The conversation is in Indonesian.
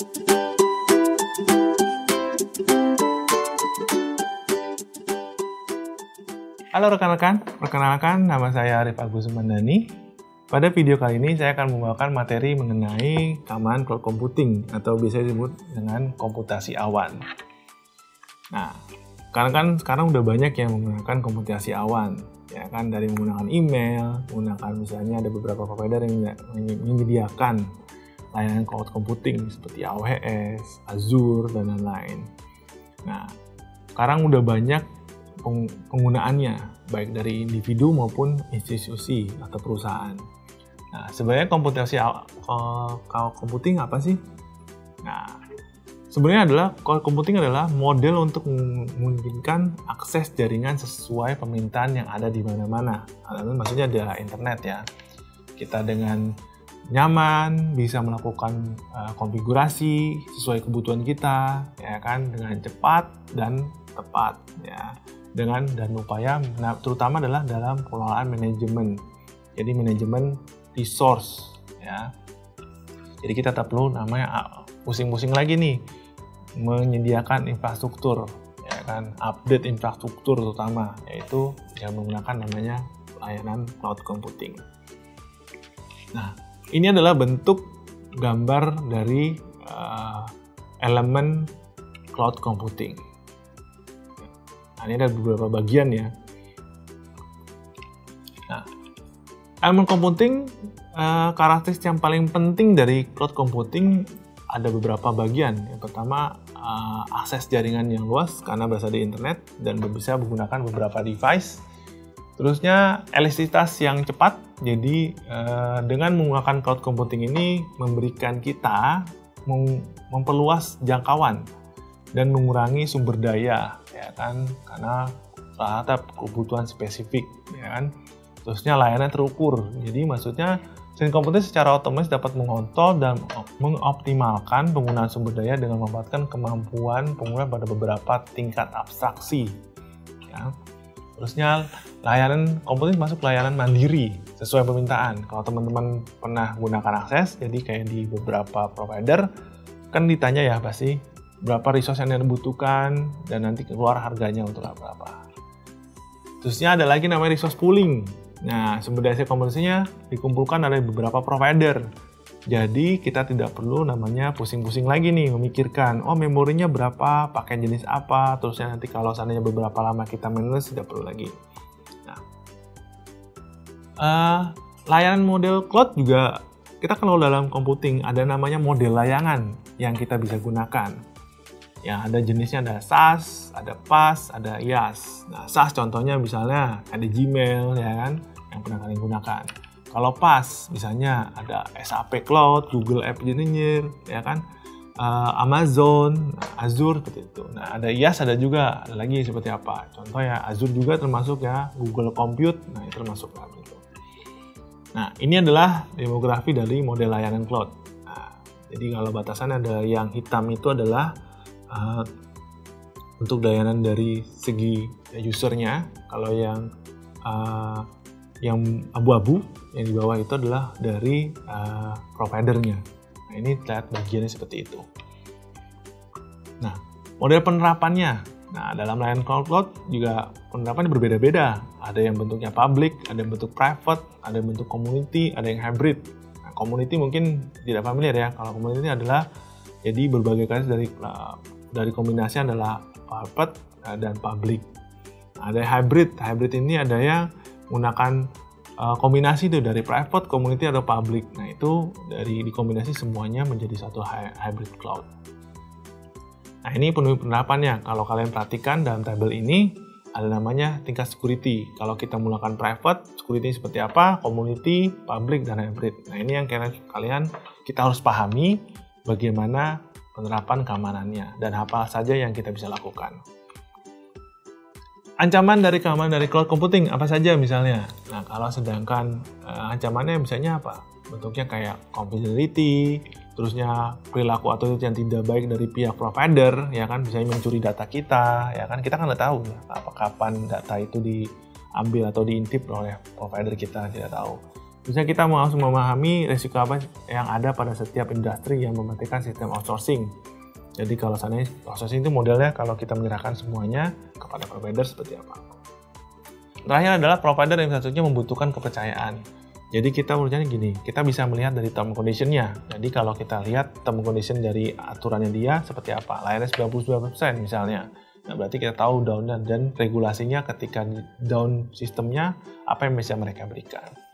Halo rekan-rekan, perkenalkan nama saya Arif Agus Sumandani. Pada video kali ini saya akan membawakan materi mengenai keamanan cloud computing atau biasa disebut dengan komputasi awan. Nah, sekarang udah banyak yang menggunakan komputasi awan, ya kan, dari menggunakan email, menggunakan misalnya ada beberapa provider yang menyediakan layanan cloud computing seperti AWS, Azure, dan lain-lain. Nah, sekarang udah banyak penggunaannya, baik dari individu maupun institusi atau perusahaan. Nah, sebenarnya komputasi cloud computing apa sih? Nah, sebenarnya cloud computing adalah model untuk memungkinkan akses jaringan sesuai permintaan yang ada di mana-mana. Maksudnya adalah internet ya. Kita dengan nyaman bisa melakukan konfigurasi sesuai kebutuhan kita, ya kan, dengan cepat dan tepat, ya. Dan upaya terutama adalah dalam pengelolaan manajemen. Jadi manajemen resource, ya. Jadi kita tak perlu namanya pusing-pusing lagi nih menyediakan infrastruktur, ya kan, update infrastruktur terutama, yaitu yang menggunakan namanya layanan cloud computing. Nah, ini adalah bentuk gambar dari elemen cloud computing. Nah, ini ada beberapa bagian ya. Nah, elemen computing, karakteristik yang paling penting dari cloud computing ada beberapa bagian. Yang pertama, akses jaringan yang luas karena berasal dari internet dan bisa menggunakan beberapa device. Terusnya, elastisitas yang cepat. Jadi, dengan menggunakan cloud computing ini memberikan kita memperluas jangkauan dan mengurangi sumber daya, ya kan, karena terhadap kebutuhan spesifik, ya kan. Terusnya layanan terukur. Jadi maksudnya sistem komputer secara otomatis dapat mengontrol dan mengoptimalkan penggunaan sumber daya dengan memanfaatkan kemampuan penggunaan pada beberapa tingkat abstraksi, ya. Terusnya layanan komputer masuk layanan mandiri sesuai permintaan. Kalau teman-teman pernah gunakan akses, jadi kayak di beberapa provider kan ditanya ya pasti berapa resource yang dibutuhkan dan nanti keluar harganya untuk apa-apa. Terusnya ada lagi namanya resource pooling. Nah, sumber daya komputernya dikumpulkan dari beberapa provider. Jadi kita tidak perlu namanya pusing-pusing lagi nih memikirkan, oh memorinya berapa, pakai jenis apa, terusnya nanti kalau seandainya beberapa lama kita manage tidak perlu lagi. Nah, layanan model cloud juga kita kalau dalam computing ada namanya model layangan yang kita bisa gunakan. Ya, ada jenisnya, ada SaaS, ada PaaS, ada IaaS. Nah, SaaS contohnya misalnya ada Gmail, ya kan, yang pernah kalian gunakan. Kalau PaaS, misalnya ada SAP Cloud, Google App Engineer, ya kan, Amazon, Azure, seperti itu. Nah, ada IaaS, ada juga, ada lagi seperti apa. Contoh ya, Azure juga termasuk ya, Google Compute, nah itu termasuk dalam itu. Nah, ini adalah demografi dari model layanan cloud. Nah, jadi kalau batasan ada yang hitam itu adalah untuk layanan dari segi usernya. Kalau yang abu-abu yang di bawah itu adalah dari providernya. Nah, ini lihat bagiannya seperti itu. Nah, model penerapannya. Nah, dalam layanan cloud juga penerapannya berbeda-beda. Ada yang bentuknya public, ada yang bentuk private, ada yang bentuk community, ada yang hybrid. Nah, community mungkin tidak familiar ya. Kalau community adalah jadi berbagai kali dari kombinasi adalah private dan public. Nah, ada hybrid. Hybrid ini ada yang menggunakan kombinasi itu dari private, community, atau public. Nah, itu dari dikombinasi semuanya menjadi satu hybrid cloud. Nah, ini penerapannya. Kalau kalian perhatikan dalam tabel ini ada namanya tingkat security. Kalau kita menggunakan private, security seperti apa, community, public, dan hybrid. Nah, ini yang kalian kita harus pahami bagaimana penerapan keamanannya dan apa saja yang kita bisa lakukan. Ancaman dari keamanan dari cloud computing apa saja misalnya? Nah, kalau sedangkan ancamannya misalnya apa? Bentuknya kayak confidentiality, terusnya perilaku atau yang tidak baik dari pihak provider, ya kan, bisa mencuri data kita, ya kan, kita kan nggak tahu ya, kapan data itu diambil atau diintip oleh provider kita, tidak tahu. Misalnya kita mau harus memahami risiko apa yang ada pada setiap industri yang mematikan sistem outsourcing. Jadi kalau seandainya outsourcing itu modelnya kalau kita menyerahkan semuanya kepada provider seperti apa. Terakhir adalah provider yang satunya membutuhkan kepercayaan. Jadi kita menurutnya gini, kita bisa melihat dari term condition-nya. Jadi kalau kita lihat term condition dari aturannya dia seperti apa, layannya 99% misalnya. Nah berarti kita tahu down dan regulasinya ketika down sistemnya apa yang bisa mereka berikan.